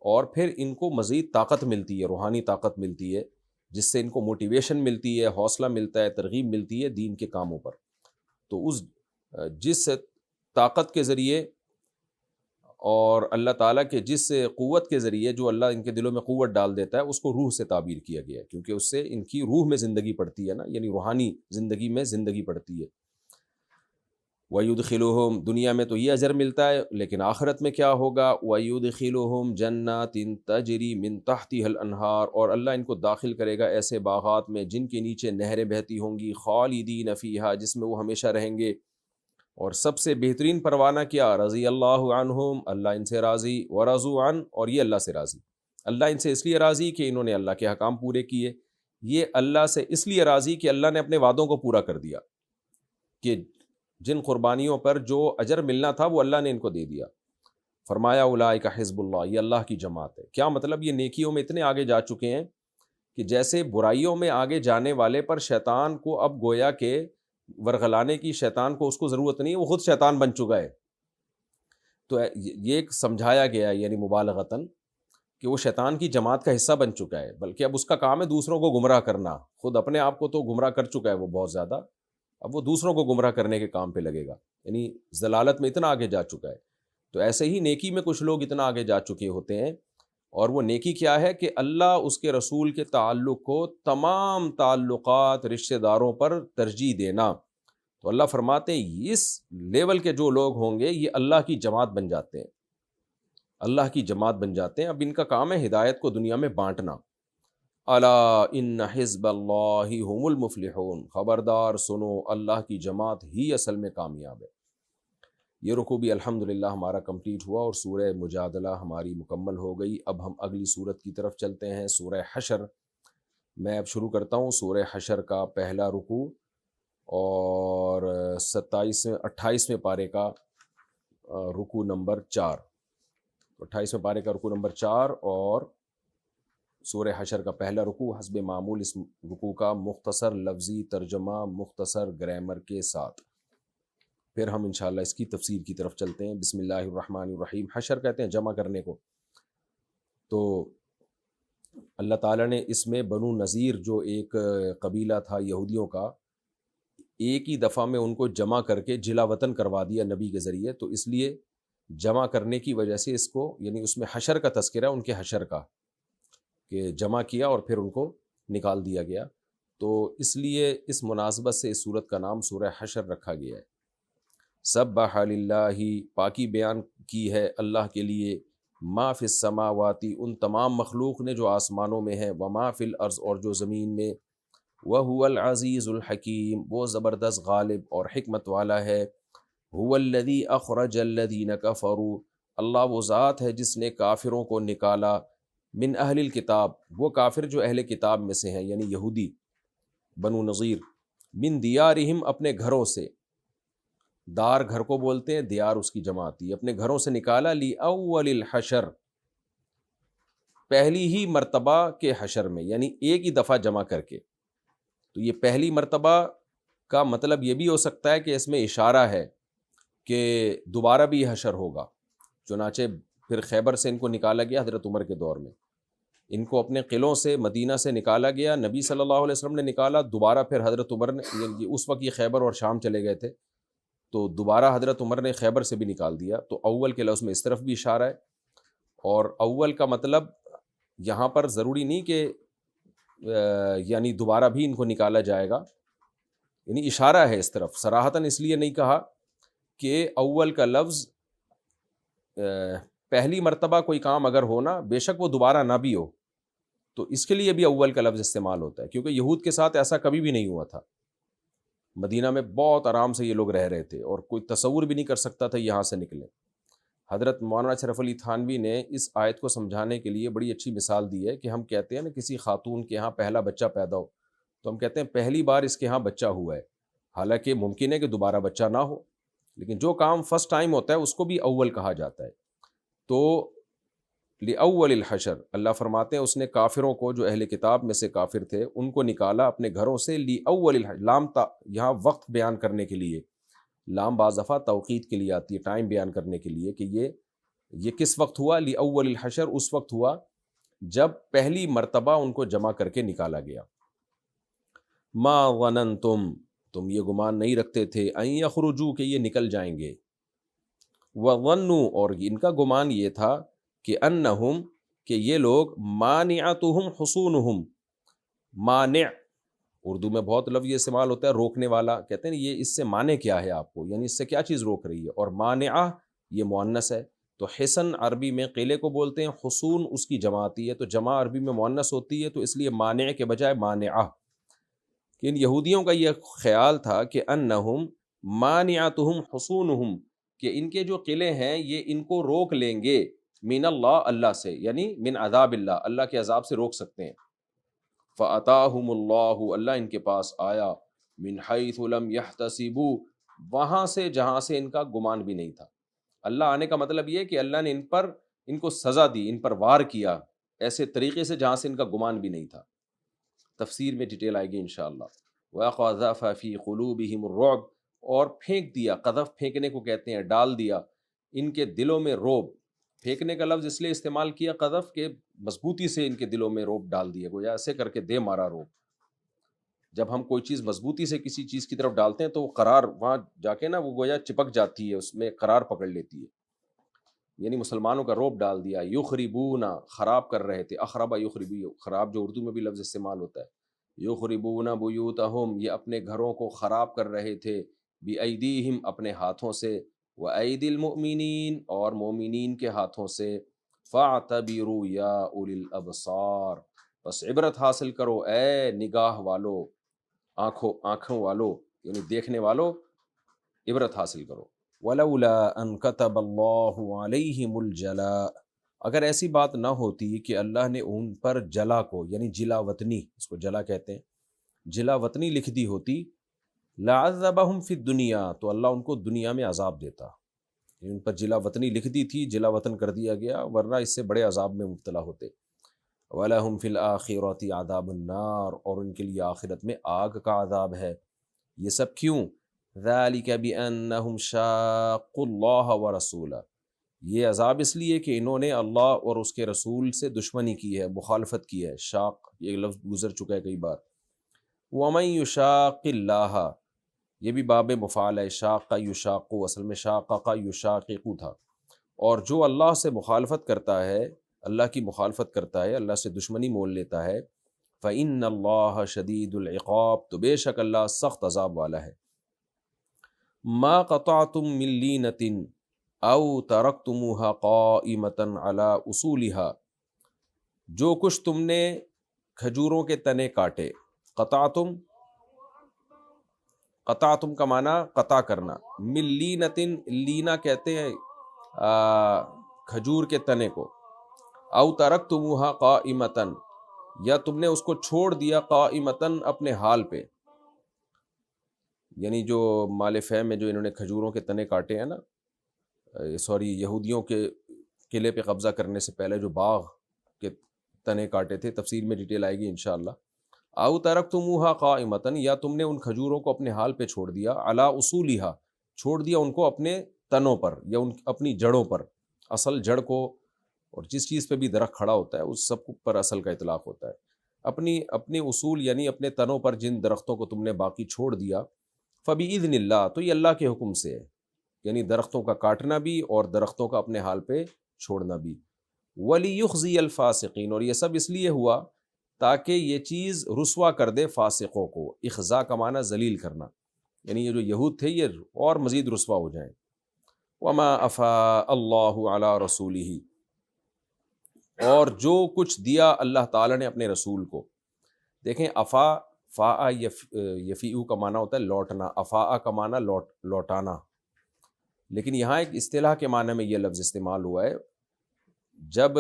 اور پھر ان کو مزید طاقت ملتی ہے، روحانی طاقت ملتی ہے، جس سے ان کو موٹیویشن ملتی ہے، حوصلہ ملتا ہے، ترغیب ملتی ہے دین کے کاموں پر۔ تو جس طاقت کے ذریعے اور اللہ تعالیٰ کے جس قوت کے ذریعے جو اللہ ان کے دلوں میں قوت ڈال دیتا ہے، اس کو روح سے تعبیر کیا گیا ہے، کیونکہ اس سے ان کی روح میں زندگی پڑتی ہے نا، یعنی روحانی زندگی میں زندگی پڑتی ہے۔ وَيُدْخِلُهُمْ، دنیا میں تو یہ اجر ملتا ہے، لیکن آخرت میں کیا ہوگا؟ وَيُدْخِلُهُمْ جَنَّاتٍ تَجْرِي مِن تَحْتِهَا الْأَنْهَارُ، اور اللہ ان کو داخل کرے گا ایسے باغات میں جن کے نیچے نہریں بہتی ہوں گی، خالدین فیہا، جس میں وہ ہمیشہ رہیں گے۔ اور سب سے بہترین پروانہ کیا؟ رضی اللہ عنہم، اللہ ان سے راضی، ورضوا عنہ، اور یہ اللہ سے راضی۔ اللہ ان سے اس لیے راضی کہ انہوں نے اللہ کے احکام پورے کیے، یہ اللہ سے اس لیے راضی کہ اللہ نے اپنے وعدوں کو پورا کر دیا، کہ جن قربانیوں پر جو اجر ملنا تھا وہ اللہ نے ان کو دے دیا۔ فرمایا اولئک حزب اللہ، یہ اللہ کی جماعت ہے۔ کیا مطلب؟ یہ نیکیوں میں اتنے آگے جا چکے ہیں کہ جیسے برائیوں میں آگے جانے والے پر شیطان کو اب گویا کہ ورغلانے کی شیطان کو اس کو ضرورت نہیں ہے، وہ خود شیطان بن چکا ہے۔ تو یہ ایک سمجھایا گیا ہے، یعنی مبالغتاً، کہ وہ شیطان کی جماعت کا حصہ بن چکا ہے، بلکہ اب اس کا کام ہے دوسروں کو گمراہ کرنا۔ خود اپنے آپ کو تو گمراہ کر چکا ہے وہ بہت زیادہ، اب وہ دوسروں کو گمراہ کرنے کے کام پہ لگے گا، یعنی ضلالت میں اتنا آگے جا چکا ہے۔ تو ایسے ہی نیکی میں کچھ لوگ اتنا آگے جا چکے ہوتے ہیں، اور وہ نیکی کیا ہے کہ اللہ اس کے رسول کے تعلق کو تمام تعلقات رشتہ داروں پر ترجیح دینا۔ تو اللہ فرماتے ہیں اس لیول کے جو لوگ ہوں گے یہ اللہ کی جماعت بن جاتے ہیں، اللہ کی جماعت بن جاتے ہیں۔ اب ان کا کام ہے ہدایت کو دنیا میں بانٹنا۔ الا ان حزب اللہ هم المفلحون، خبردار سنو اللہ کی جماعت ہی اصل میں کامیاب ہے۔ یہ رکوع بھی الحمدللہ ہمارا کمپلیٹ ہوا اور سورہ مجادلہ ہماری مکمل ہو گئی۔ اب ہم اگلی سورت کی طرف چلتے ہیں، سورہ حشر۔ میں اب شروع کرتا ہوں سورہ حشر کا پہلا رکوع اور 28ویں پارے کا رکوع نمبر 4، 28ویں پارے کا رکوع نمبر 4 اور سورہ حشر کا پہلا رکوع حسب معمول اس رکوع کا مختصر لفظی ترجمہ مختصر گرامر کے ساتھ، پھر ہم انشاءاللہ اس کی تفسیر کی طرف چلتے ہیں۔ بسم اللہ الرحمن الرحیم۔ حشر کہتے ہیں جمع کرنے کو۔ تو اللہ تعالیٰ نے اس میں بنو نذیر جو ایک قبیلہ تھا یہودیوں کا، ایک ہی دفعہ میں ان کو جمع کر کے جلا وطن کروا دیا نبی کے ذریعے، تو اس لیے جمع کرنے کی وجہ سے اس کو، یعنی اس میں حشر کا تذکرہ ان کے حشر کا، کہ جمع کیا اور پھر ان کو نکال دیا گیا، تو اس لیے اس مناسبت سے اس سورت کا نام سورہ حشر رکھا گیا ہے۔ سبح للہ، پاکی بیان کی ہے اللہ کے لیے، ما فی السماواتی، ان تمام مخلوق نے جو آسمانوں میں ہے، وما فی الارض، اور جو زمین میں، وَهُوَ الْعَزِيزُ الْحَكِيمُ، وہ زبردست غالب اور حکمت والا ہے۔ هُوَ الَّذِي أَخْرَجَ الَّذِينَ كَفَرُوا، اللہ وہ ذات ہے جس نے کافروں کو نکالا، من اہل الکتاب، وہ کافر جو اہل کتاب میں سے ہیں یعنی یہودی بنو نذیر، من دیارہم اپنے گھروں سے، دار گھر کو بولتے ہیں، دیار اس کی جمع آتی ہے، اپنے گھروں سے نکالا، لی اول الحشر، پہلی ہی مرتبہ کے حشر میں، یعنی ایک ہی دفعہ جمع کر کے۔ تو یہ پہلی مرتبہ کا مطلب یہ بھی ہو سکتا ہے کہ اس میں اشارہ ہے کہ دوبارہ بھی یہ حشر ہوگا۔ چنانچہ پھر خیبر سے ان کو نکالا گیا حضرت عمر کے دور میں، ان کو اپنے قلعوں سے مدینہ سے نکالا گیا، نبی صلی اللہ علیہ وسلم نے نکالا، دوبارہ پھر حضرت عمر نے، اس وقت یہ خیبر اور شام چلے گئے تھے، تو دوبارہ حضرت عمر نے خیبر سے بھی نکال دیا۔ تو اول کے لفظ میں اس طرف بھی اشارہ ہے، اور اول کا مطلب یہاں پر ضروری نہیں کہ یعنی دوبارہ بھی ان کو نکالا جائے گا، یعنی اشارہ ہے اس طرف، صراحتاً اس لیے نہیں کہا کہ اول کا لفظ پہلی مرتبہ کوئی کام اگر ہونا، بے شک وہ دوبارہ نہ بھی ہو، تو اس کے لیے بھی اول کا لفظ استعمال ہوتا ہے، کیونکہ یہود کے ساتھ ایسا کبھی بھی نہیں ہوا تھا۔ مدینہ میں بہت آرام سے یہ لوگ رہ رہے تھے اور کوئی تصور بھی نہیں کر سکتا تھا یہاں سے نکلیں۔ حضرت مولانا اشرف علی تھانوی نے اس آیت کو سمجھانے کے لیے بڑی اچھی مثال دی ہے کہ ہم کہتے ہیں نا کسی خاتون کے ہاں پہلا بچہ پیدا ہو، تو ہم کہتے ہیں پہلی بار اس کے ہاں بچہ ہوا ہے، حالانکہ ممکن ہے کہ دوبارہ بچہ نہ ہو، لیکن جو کام فرسٹ ٹائم ہوتا ہے اس کو بھی اول کہا جاتا ہے۔ تو لِأَوَّلِ الْحَشَرِ، اللہ فرماتے ہیں اس نے کافروں کو، جو اہل کتاب میں سے کافر تھے، ان کو نکالا اپنے گھروں سے، لِأَوَّلِ الْحَشَرِ، لام یہاں وقت بیان کرنے کے لیے، لام بعض دفعہ توقید کے لیے آتی ہے، ٹائم بیان کرنے کے لیے کہ یہ کس وقت ہوا، لِأَوَّلِ الْحَشَرِ، اس وقت ہوا جب پہلی مرتبہ ان کو جمع کر کے نکالا گیا۔ ما ظننتم، تم یہ گمان نہیں رکھتے تھے، ان یخرجوا، کہ یہ نکل جائیں گے، وظنوا، اور ان کا گمان یہ تھا کہ انہم، کہ یہ لوگ، مانعتہم حصونہم، مانع اردو میں بہت لفظ یہ استعمال ہوتا ہے روکنے والا، کہتے ہیں یہ اس سے مانع کیا ہے آپ کو، یعنی اس سے کیا چیز روک رہی ہے، اور مانعہ یہ مؤنث ہے، تو حصن عربی میں قلعے کو بولتے ہیں، حصون اس کی جمع آتی ہے، تو جمع عربی میں مؤنث ہوتی ہے، تو اس لیے مانع کے بجائے مانعہ، کہ ان یہودیوں کا یہ خیال تھا کہ انہم مانعتہم حصونہم، کہ ان کے جو قلعے ہیں یہ ان کو روک لیں گے، من اللہ، اللہ سے، یعنی من عذاب اللہ، اللہ کے عذاب سے روک سکتے ہیں۔ فَأَتَاهُمُ اللَّهُ، اللہ ان کے پاس آیا، من حیث لم يحتسبوا، وہاں سے جہاں سے ان کا گمان بھی نہیں تھا۔ اللہ آنے کا مطلب یہ کہ اللہ نے ان کو سزا دی، ان پر وار کیا ایسے طریقے سے جہاں سے ان کا گمان بھی نہیں تھا۔ تفسیر میں ڈیٹیل آئے گی انشاءاللہ۔ وَقَذَفَ فِي قُلُوبِهِمُ الرُّعْبَ، اور پھینک دیا، قذف پھینکنے کو کہتے ہیں، ڈال دیا ان کے دلوں میں روب۔ پھینکنے کا لفظ اس لیے استعمال کیا قذف کہ مضبوطی سے ان کے دلوں میں روب ڈال دیا، گویا ایسے کر کے دے مارا روب۔ جب ہم کوئی چیز مضبوطی سے کسی چیز کی طرف ڈالتے ہیں تو وہ قرار وہاں جا کے نا وہ گویا چپک جاتی ہے، اس میں قرار پکڑ لیتی ہے، یعنی مسلمانوں کا روب ڈال دیا۔ یخربون، خراب کر رہے تھے، اخربا یخربی، خراب جو اردو میں بھی لفظ استعمال ہوتا ہے، یخربون بیوتہم، یہ اپنے گھروں کو خراب کر رہے تھے، بِأَیْدِیہم، اپنے ہاتھوں سے، وَأَیْدِی الْمُؤْمِنِین، اور مومنین کے ہاتھوں سے، فَاعْتَبِرُوا یا اُولی الْأَبْصَارِ، بس عبرت حاصل کرو اے نگاہ والو، آنکھوں والو، یعنی دیکھنے والو، عبرت حاصل کرو۔ وَلَوْلَا أَن كَتَبَ اللَّهُ عَلَيْهِمُ الْجَلَاءَ، اگر ایسی بات نہ ہوتی کہ اللہ نے ان پر جلا کو، یعنی جلا وطنی، اس کو جلا کہتے ہیں، جلا وطنی لکھ دی ہوتی، لَعَذَّبَهُمْ فِي الدُّنْيَا، تو اللہ ان کو دنیا میں عذاب دیتا، ان پر جلا وطنی لکھ دی تھی، جلا وطن کر دیا گیا، ورنہ اس سے بڑے عذاب میں مبتلا ہوتے۔ وَلَهُمْ فِي الْآخِرَةِ عَذَابُ النَّارِ، اور ان کے لیے آخرت میں آگ کا عذاب ہے۔ یہ سب کیوں؟ ذَلِكَ بِأَنَّهُمْ شَاقُّوا اللَّهَ وَرَسُولَهُ، یہ عذاب اس لیے کہ انہوں نے اللہ اور اس کے رسول سے دشمنی کی ہے، مخالفت کی ہے۔ شاق یہ لفظ گزر چکا ہے کئی بار۔ وَمَن يُشَاقِ اللَّهَ، یہ بھی باب مفعول ہے، شاق یشاق، اصل میں شاق یشاقق تھا، اور جو اللہ سے مخالفت کرتا ہے، اللہ کی مخالفت کرتا ہے، اللہ سے دشمنی مول لیتا ہے، فَإِنَّ اللَّهَ شَدِيدُ الْعِقَابِ، تو بے شک اللہ سخت عذاب والا ہے۔ ما قطعتم من لینۃ او ترکتموها قائمۃ علی اصولها، جو کچھ تم نے کھجوروں کے تنے کاٹے، قطعتم، قطعتم کا معنی قطع کرنا، من لینتن، لینا کہتے ہیں کھجور کے تنے کو، او ترکتموہا قائمتن، یا تم نے اس کو چھوڑ دیا قائمتن اپنے حال پہ، یعنی جو مال فہ میں جو انہوں نے کھجوروں کے تنے کاٹے ہیں نا، یہودیوں کے قلعے پہ قبضہ کرنے سے پہلے جو باغ کے تنے کاٹے تھے، تفسیر میں ڈیٹیل آئے گی انشاءاللہ۔ او ترکتموہا قائمتن، یا تم نے ان کھجوروں کو اپنے حال پہ چھوڑ دیا، علی اصولہا، چھوڑ دیا ان کو اپنے تنوں پر یا اپنی جڑوں پر، اصل جڑ کو، اور جس چیز پہ بھی درخت کھڑا ہوتا ہے اس سب پر اصل کا اطلاق ہوتا ہے، اپنے اصول یعنی اپنے تنوں پر جن درختوں کو تم نے باقی چھوڑ دیا، فبإذن اللہ، تو یہ اللہ کے حکم سے ہے، یعنی درختوں کا کاٹنا بھی اور درختوں کا اپنے حال پہ چھوڑنا بھی۔ وَلِيُخْزِيَ الْفَاسِقِينَ، اور یہ سب اس لیے ہوا تاکہ یہ چیز رسوا کر دے فاسقوں کو، اخزا کا معنی ذلیل کرنا، یعنی یہ جو یہود تھے یہ اور مزید رسوا ہو جائیں۔ وَمَا أَفَاءَ اللَّهُ عَلَى رَسُولِهِ، اور جو کچھ دیا اللہ تعالیٰ نے اپنے رسول کو، دیکھیں افا، فا یفیعو کا معنی ہوتا ہے لوٹنا، افا کا معنی لوٹانا، لیکن یہاں ایک اصطلاح کے معنی میں یہ لفظ استعمال ہوا ہے، جب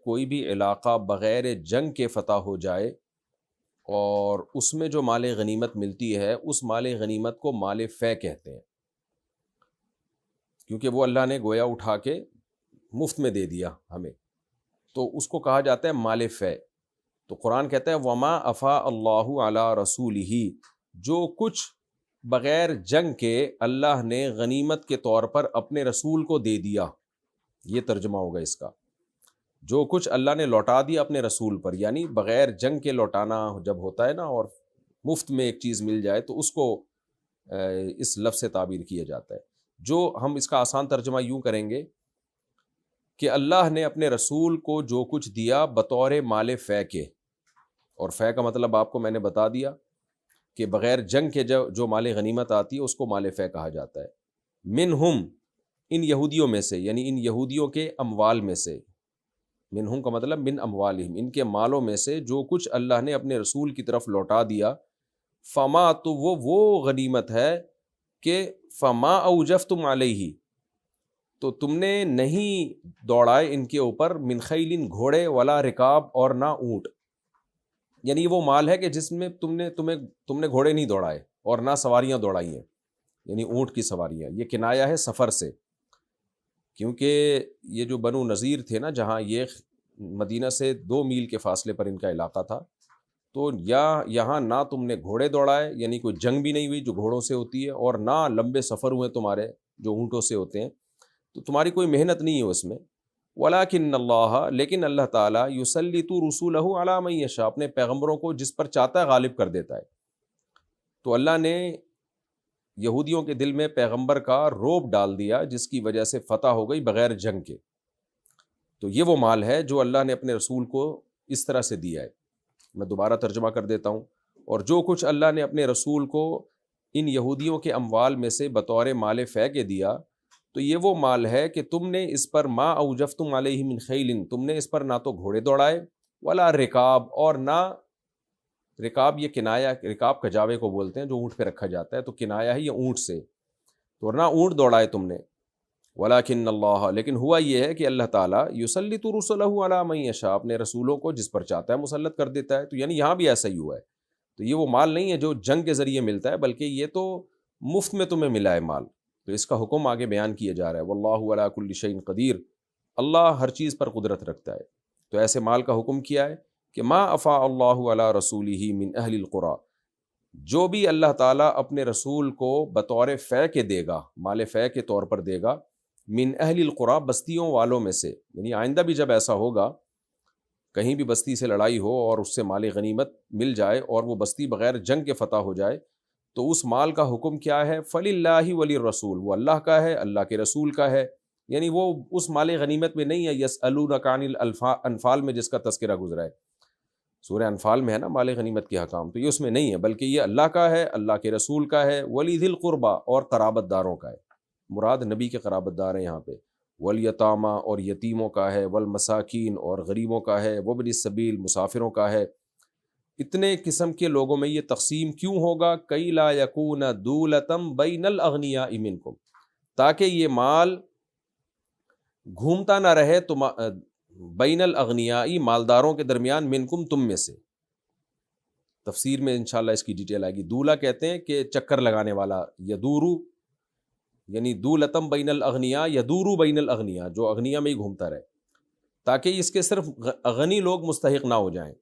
کوئی بھی علاقہ بغیر جنگ کے فتح ہو جائے اور اس میں جو مال غنیمت ملتی ہے اس مال غنیمت کو مال فے کہتے ہیں، کیونکہ وہ اللہ نے گویا اٹھا کے مفت میں دے دیا ہمیں، تو اس کو کہا جاتا ہے مال فے۔ تو قرآن کہتا ہے وما افا اللہ علی رسولہ، جو کچھ بغیر جنگ کے اللہ نے غنیمت کے طور پر اپنے رسول کو دے دیا، یہ ترجمہ ہوگا اس کا، جو کچھ اللہ نے لوٹا دیا اپنے رسول پر، یعنی بغیر جنگ کے لوٹانا جب ہوتا ہے نا، اور مفت میں ایک چیز مل جائے تو اس کو اس لفظ سے تعبیر کیا جاتا ہے۔ جو ہم اس کا آسان ترجمہ یوں کریں گے کہ اللہ نے اپنے رسول کو جو کچھ دیا بطور مال فے کے، اور فے کا مطلب آپ کو میں نے بتا دیا کہ بغیر جنگ کے جو مال غنیمت آتی ہے اس کو مال فے کہا جاتا ہے۔ منہم، ان یہودیوں میں سے، یعنی ان یہودیوں کے اموال میں سے، منہم کا مطلب من اموالہم، ان کے مالوں میں سے جو کچھ اللہ نے اپنے رسول کی طرف لوٹا دیا، فما، تو وہ غنیمت ہے کہ فما اوجفتم علیہ، تو تم نے نہیں دوڑائے ان کے اوپر، من خیل، گھوڑے، ولا رکاب، اور نہ اونٹ، یعنی وہ مال ہے کہ جس میں تم نے گھوڑے نہیں دوڑائے اور نہ سواریاں دوڑائی ہیں، یعنی اونٹ کی سواریاں، یہ کنایا ہے سفر سے، کیونکہ یہ جو بنو نذیر تھے نا، جہاں یہ مدینہ سے 2 میل کے فاصلے پر ان کا علاقہ تھا، تو یہاں نہ تم نے گھوڑے دوڑائے، یعنی کوئی جنگ بھی نہیں ہوئی جو گھوڑوں سے ہوتی ہے، اور نہ لمبے سفر ہوئے تمہارے جو اونٹوں سے ہوتے ہیں، تو تمہاری کوئی محنت نہیں ہے اس میں۔ وَلَٰكِنَّ اللَّهَ، لیکن اللہ تعالیٰ، يُسَلِّطُ رُسُولَهُ عَلَىٰ مَن يَشَاءُ، اپنے پیغمبروں کو جس پر چاہتا ہے غالب کر دیتا ہے۔ تو اللہ نے یہودیوں کے دل میں پیغمبر کا روب ڈال دیا جس کی وجہ سے فتح ہو گئی بغیر جنگ کے، تو یہ وہ مال ہے جو اللہ نے اپنے رسول کو اس طرح سے دیا ہے۔ میں دوبارہ ترجمہ کر دیتا ہوں، اور جو کچھ اللہ نے اپنے رسول کو ان یہودیوں کے اموال میں سے بطور مال فے کے دیا، تو یہ وہ مال ہے کہ تم نے اس پر ما اوجفتم علیہ من خیل، تم نے اس پر نہ تو گھوڑے دوڑائے، ولا رکاب، اور نہ رکاب، یہ کنایا، رکاب کجاوے کو بولتے ہیں جو اونٹ پہ رکھا جاتا ہے، تو کنایا ہے یہ اونٹ سے، تو نہ اونٹ دوڑائے تم نے۔ ولیکن اللہ، لیکن ہوا یہ ہے کہ اللہ تعالیٰ یسلط رسلہ علی من یشاء، اپنے رسولوں کو جس پر چاہتا ہے مسلط کر دیتا ہے، تو یعنی یہاں بھی ایسا ہی ہوا ہے۔ تو یہ وہ مال نہیں ہے جو جنگ کے ذریعے ملتا ہے، بلکہ یہ تو مفت میں تمہیں ملا ہے مال، تو اس کا حکم آگے بیان کیا جا رہا ہے۔ واللہ علی کل شیء قدیر، اللہ ہر چیز پر قدرت رکھتا ہے۔ تو ایسے مال کا حکم کیا ہے کہ ما افاء اللہ علی رسولہ من اہل القری، جو بھی اللہ تعالیٰ اپنے رسول کو بطور فے کے دے گا، مال فے کے طور پر دے گا، من اہل القری، بستیوں والوں میں سے، یعنی آئندہ بھی جب ایسا ہوگا، کہیں بھی بستی سے لڑائی ہو اور اس سے مال غنیمت مل جائے اور وہ بستی بغیر جنگ کے فتح ہو جائے، تو اس مال کا حکم کیا ہے؟ فَلِلَّهِ وَلِلرَّسُولِ، وہ اللہ کا ہے، اللہ کے رسول کا ہے، یعنی وہ اس مال غنیمت میں نہیں ہے۔ یسألونک عن الانفال میں جس کا تذکرہ گزرا ہے، سورہ انفال میں ہے نا مال غنیمت کے حکام، تو یہ اس میں نہیں ہے، بلکہ یہ اللہ کا ہے، اللہ کے رسول کا ہے، وَلِذِي الْقُرْبَى، اور قرابت داروں کا ہے، مراد نبی کے قرابت دار ہیں یہاں پہ، والیتاما، اور یتیموں کا ہے، والمساکین، اور غریبوں کا ہے، وابن السبیل، مسافروں کا ہے، اتنے قسم کے لوگوں میں یہ تقسیم کیوں ہوگا؟ کئی لا یکون دولتم بین الاغنیاء منکم، تاکہ یہ مال گھومتا نہ رہے بین الاغنیاء مالداروں کے درمیان، منکم تم میں سے۔ تفسیر میں انشاءاللہ اس کی ڈیٹیل آئے گی۔ دولا کہتے ہیں کہ چکر لگانے والا، یدورو یعنی دولتم بین الاغنیاء، یدورو بین الاغنیاء، جو اغنیاء میں ہی گھومتا رہے، تاکہ اس کے صرف غنی لوگ مستحق نہ ہو جائیں۔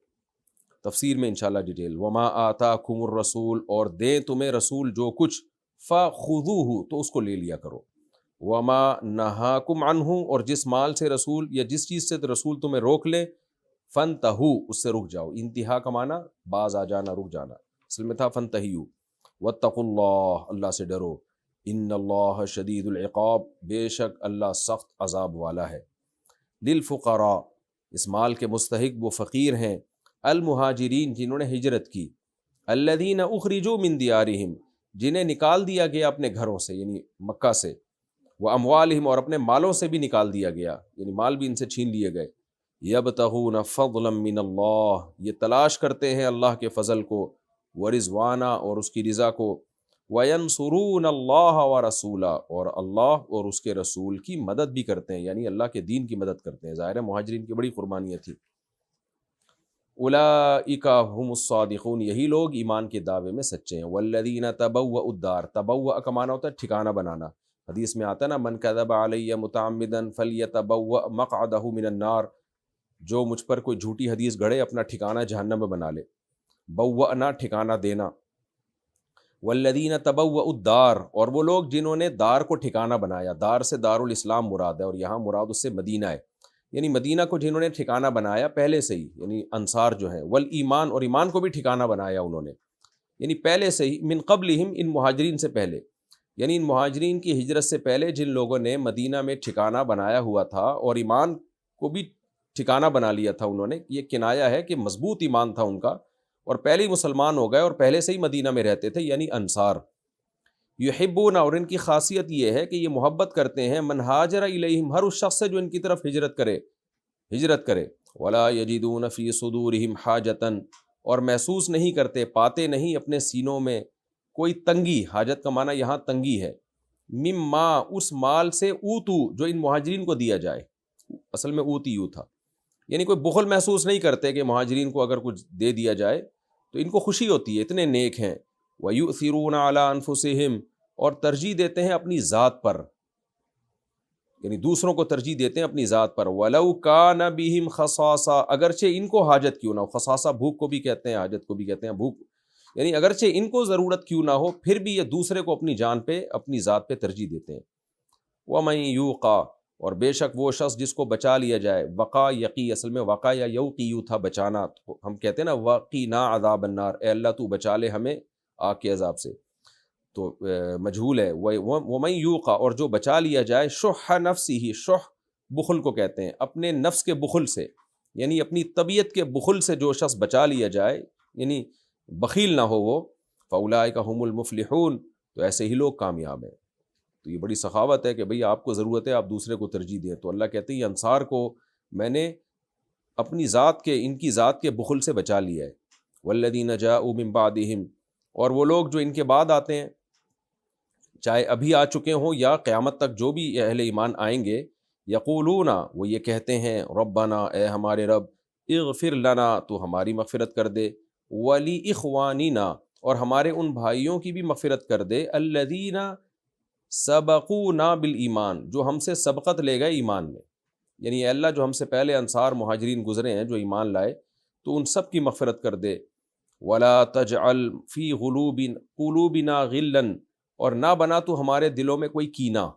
تفسیر میں انشاءاللہ ڈیٹیل۔ وما آتاکم الرسول، اور دیں تمہیں رسول جو کچھ، فخذوہ تو اس کو لے لیا کرو، وما نہاکم عنہ، اور جس مال سے رسول یا جس چیز سے رسول تمہیں روک لے، فانتہو اس سے رک جاؤ۔ انتہا کا معنی باز آ جانا، رک جانا، اصل میں تھا فانتہیو۔ واتقوا اللہ، اللہ سے ڈرو، ان اللہ شدید العقاب، بے شک اللہ سخت عذاب والا ہے۔ للفقراء، اس مال کے مستحق وہ فقیر ہیں، المہاجرین جنہوں نے ہجرت کی، الذین اخرجوا من دیارہم جنہیں نکال دیا گیا اپنے گھروں سے یعنی مکہ سے، واموالہم اور اپنے مالوں سے بھی نکال دیا گیا یعنی مال بھی ان سے چھین لیے گئے، یبتغون فضلا من اللہ یہ تلاش کرتے ہیں اللہ کے فضل کو، ورضوانا اور اس کی رضا کو، وینصرون اللہ ورسولہ اور اللہ اور اس کے رسول کی مدد بھی کرتے ہیں یعنی اللہ کے دین کی مدد کرتے ہیں۔ ظاہر ہے مہاجرین کی بڑی قربانیاں تھی۔ اولئک هم الصادقون یہی لوگ ایمان کے دعوے میں سچے ہیں۔ والذین تبوؤا الدار، تبوء کا معنی ہوتا ہے ٹھکانہ بنانا، حدیث میں آتا ہے نا من کذب علی متعمدا فلیتبوأ مقعدہ من النار، جو مجھ پر کوئی جھوٹی حدیث گھڑے اپنا ٹھکانہ جہنم میں بنا لے، بوأنا ٹھکانہ دینا۔ والذین تبوؤا الدار اور وہ لوگ جنہوں نے دار کو ٹھکانہ بنایا، دار سے دار الاسلام مراد ہے اور یہاں مراد اس سے مدینہ ہے، یعنی مدینہ کو جنہوں نے ٹھکانہ بنایا پہلے سے ہی یعنی انصار جو ہیں، والایمان اور ایمان کو بھی ٹھکانہ بنایا انہوں نے یعنی پہلے سے ہی، من قبلہم ان مہاجرین سے پہلے، یعنی ان مہاجرین کی ہجرت سے پہلے جن لوگوں نے مدینہ میں ٹھکانہ بنایا ہوا تھا اور ایمان کو بھی ٹھکانہ بنا لیا تھا انہوں نے، یہ کنایا ہے کہ مضبوط ایمان تھا ان کا اور پہلے ہی مسلمان ہو گئے اور پہلے سے ہی مدینہ میں رہتے تھے یعنی انصار۔ یحبون اور ان کی خاصیت یہ ہے کہ یہ محبت کرتے ہیں، من ہاجر الیہم ہر اس شخص سے جو ان کی طرف ہجرت کرے، ولا یجدون فی صدورہم حاجتا اور محسوس نہیں کرتے، پاتے نہیں اپنے سینوں میں کوئی تنگی، حاجت کا معنی یہاں تنگی ہے، مما اس مال سے، اوتو جو ان مہاجرین کو دیا جائے، اصل میں اوتیو تھا، یعنی کوئی بخل محسوس نہیں کرتے کہ مہاجرین کو اگر کچھ دے دیا جائے تو ان کو خوشی ہوتی ہے، اتنے نیک ہیں۔ وَيُؤْثِرُونَ عَلَىٰ أَنفُسِهِمْ اور ترجیح دیتے ہیں اپنی ذات پر، یعنی دوسروں کو ترجیح دیتے ہیں اپنی ذات پر، وَلَوْ كَانَ بِهِمْ خَصَاصَةٌ اگرچہ ان کو حاجت کیوں نہ ہو، خصاصہ بھوک کو بھی کہتے ہیں، حاجت کو بھی کہتے ہیں، بھوک یعنی اگرچہ ان کو ضرورت کیوں نہ ہو پھر بھی یہ دوسرے کو اپنی جان پہ اپنی ذات پہ ترجیح دیتے ہیں۔ وَمَن يُوقَ اور بے شک وہ شخص جس کو بچا لیا جائے، وقا یقی اصل میں وقا یا یوقیو تھا بچانا، ہم کہتے ہیں نا وقینا عذاب النار، اے اللہ تو بچا لے ہمیں آگ کے عذاب سے، تو مجہول ہے۔ وَمَن یوق اور جو بچا لیا جائے، شح نفسہ شح بخل کو کہتے ہیں، اپنے نفس کے بخل سے یعنی اپنی طبیعت کے بخل سے جو شخص بچا لیا جائے یعنی بخیل نہ ہو وہ، فاولئک هم المفلحون تو ایسے ہی لوگ کامیاب ہیں۔ تو یہ بڑی سخاوت ہے کہ بھئی آپ کو ضرورت ہے آپ دوسرے کو ترجیح دیں، تو اللہ کہتے ہیں یہ انصار کو میں نے اپنی ذات کے، ان کی ذات کے بخل سے بچا لیا ہے۔ والذین جاءوا من بعدہم اور وہ لوگ جو ان کے بعد آتے ہیں، چاہے ابھی آ چکے ہوں یا قیامت تک جو بھی اہل ایمان آئیں گے، یقولون وہ یہ کہتے ہیں، ربنا اے ہمارے رب، اغفر لنا تو ہماری مغفرت کر دے، ولی اخوانینا اور ہمارے ان بھائیوں کی بھی مغفرت کر دے، الذین سبقونا بالایمان جو ہم سے سبقت لے گئے ایمان میں، یعنی اے اللہ جو ہم سے پہلے انصار مہاجرین گزرے ہیں جو ایمان لائے تو ان سب کی مغفرت کر دے، ولا تجعل فی قلوبنا غلا اور نہ بنا تو ہمارے دلوں میں کوئی کینہ،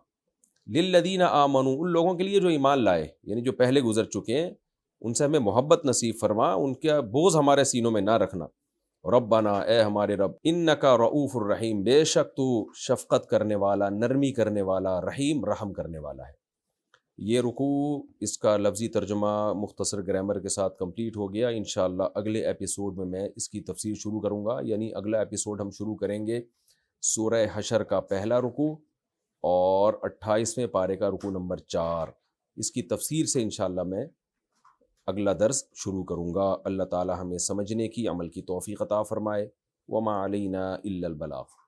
للذین آمنوا ان لوگوں کے لیے جو ایمان لائے یعنی جو پہلے گزر چکے ہیں، ان سے ہمیں محبت نصیب فرما، ان کا بوجھ ہمارے سینوں میں نہ رکھنا۔ ربنا اے ہمارے رب، انکا رؤوف الرحیم بے شک تو شفقت کرنے والا، نرمی کرنے والا، رحیم رحم کرنے والا ہے۔ یہ رکوع اس کا لفظی ترجمہ مختصر گرامر کے ساتھ کمپلیٹ ہو گیا۔ انشاءاللہ اگلے ایپیسوڈ میں اس کی تفسیر شروع کروں گا، یعنی اگلا ایپیسوڈ ہم شروع کریں گے سورہ حشر کا پہلا رکوع اور 28ویں پارے کا رکوع نمبر 4، اس کی تفسیر سے انشاءاللہ میں اگلا درس شروع کروں گا۔ اللہ تعالی ہمیں سمجھنے کی، عمل کی توفیق عطا فرمائے۔ وما علینا الا البلاغ۔